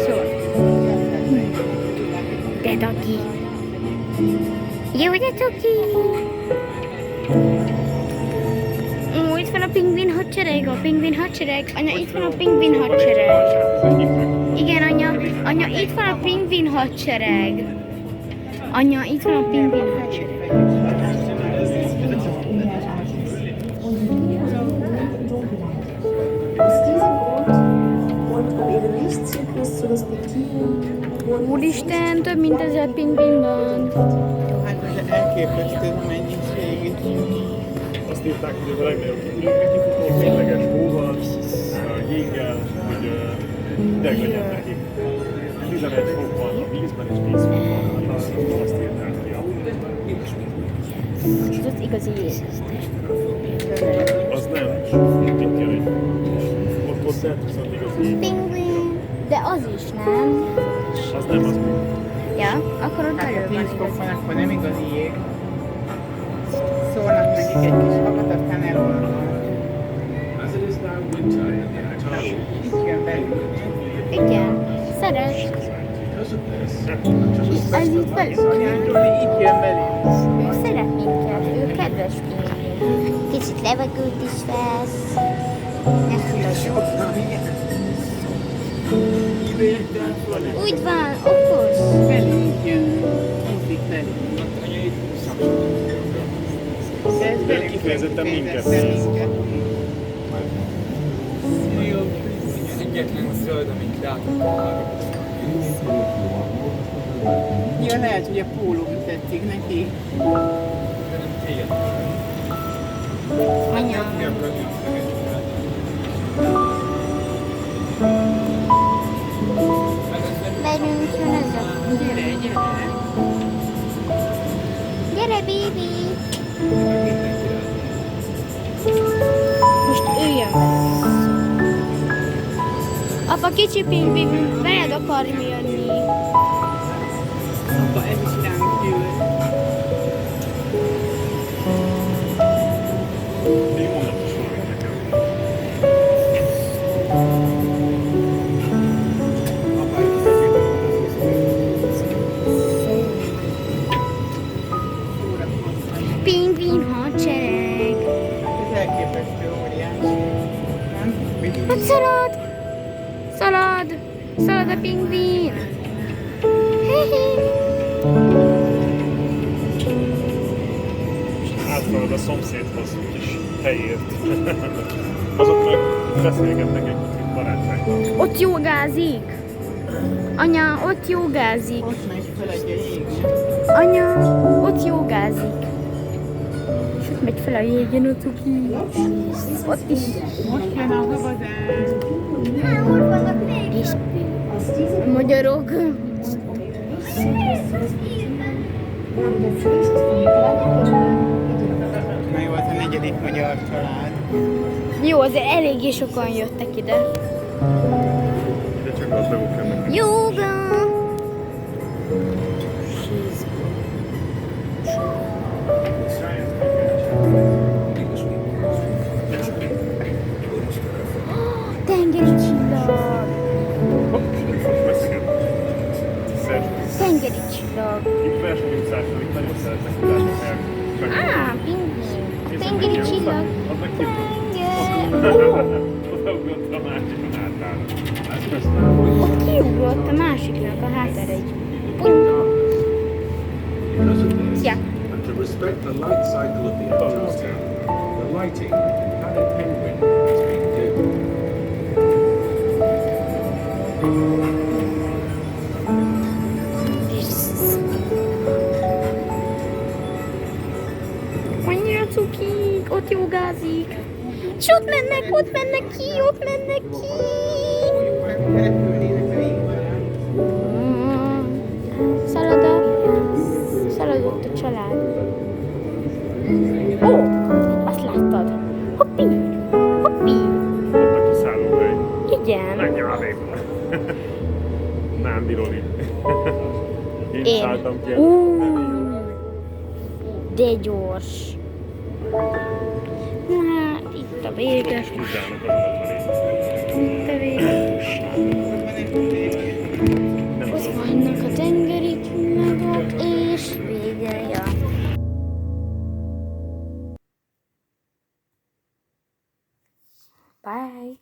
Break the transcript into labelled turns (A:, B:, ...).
A: Szóval. De Dagi. Jó, de Dagi. Itt van a pingvin hadsereg, Anya, itt van a pingvin hadsereg. Igen, anya, itt van a pingvin hadsereg. Anya, itt van a pingvin hadsereg. Úristen, több mint 1000 pingvin van.
B: Hát ez elképesztő a mennyiség.
C: Azt írták, hogy ez a legnagyobb kifutó tényleges hóval, jéggel, hogy hideg legyen nekik. 11 fok van a vízben és 10 fok van a vízben, azt írták ki.
A: Ez az igazi jég.
C: Az nem, mit kell egy... Ott viszont igazi jég.
A: Pingvin. De az is nem.
C: Az nem az.
A: Ja, akkor ott
B: Hát
A: belül
B: a 10
A: van
B: fok
A: igazi.
B: van, akkor nem igazi jég. Szólnak nekik egy kis havat, aztán elolvad.
D: As it is now winter in the Antarctic,
B: Így jön belül.
A: Igen, szeret.
D: because of this, just
A: Ez itt velük.
B: Anyától így jön belül.
A: Ő szeret minket, ő kedves pingvin. Kicsit levegőt is vesz. Ne fulladjon. Úgy van, okos.
B: Belül jön. Úszik belül. De ez belül
C: Kifejezetten minket.
E: Egyetlen zöld, amit látok.
B: Ja, lehet, hogy a póló tetszik neki.
E: De nem téged.
A: Anya. Velünk jön ez a...
B: Gyere, gyere.
A: Gyere, bébi! Most ő jön velünk. Apa, kicsi pingvin, veled akar jönni.
B: Apa, ez is ránk gyűl.
C: Még mondom is valamit nekem.
B: Apa, ez is
A: Pingvin hadsereg.
B: Ez elképesztő óriási. Nem?
A: Hát szalad! Szalad! Szalad a pingvin! Hehe!
C: Átszalad a szomszédhoz kis helyért. Azok meg beszélgetnek egy kicsit barátságban.
A: Ott jogázik! Anya, ott jogázik!
B: Ott megy fel egy jég.
A: Anya, ott jogázik! És ott megy fel a jégen a cuki. Ott is.
B: Most jön a havazás.
A: És a magyarok.
B: Na jó, az a negyedik magyar család.
A: Jó, azért eléggé sokan jöttek ide.
C: Ide csak gazdagok jönnek.
A: Jóga! Tengeri csillag! Tengeri csillag!
C: Itt versenyúszásról itt nagyon szeretnek utána
A: Á, pingvin! Tengeri csillag!
C: Az meg
A: Tenger!
C: Odaugrott a másikon hátára.
A: Ott kiugrott a másiknak a hátára egy.
D: because of this,
A: Yeah.
D: and to respect the light cycle of the Antarctic, the lighting of the planet penguin has been due.
A: Annyira cukik, ott jogázik. És ott mennek ki, ott mennek ki.
B: Repülnének a légben.
A: Szaladott a család. Ó, azt láttad. Hoppi, hoppi.
C: Ott a kiszállóhely.
A: Igen.
C: Megnyilvánulni. Nándi Roli. Én
A: Én.
C: szálltam ki.
A: De gyors. Na hát, itt a vége.
C: Tudjának az adatai.
A: Itt a vége. Bye!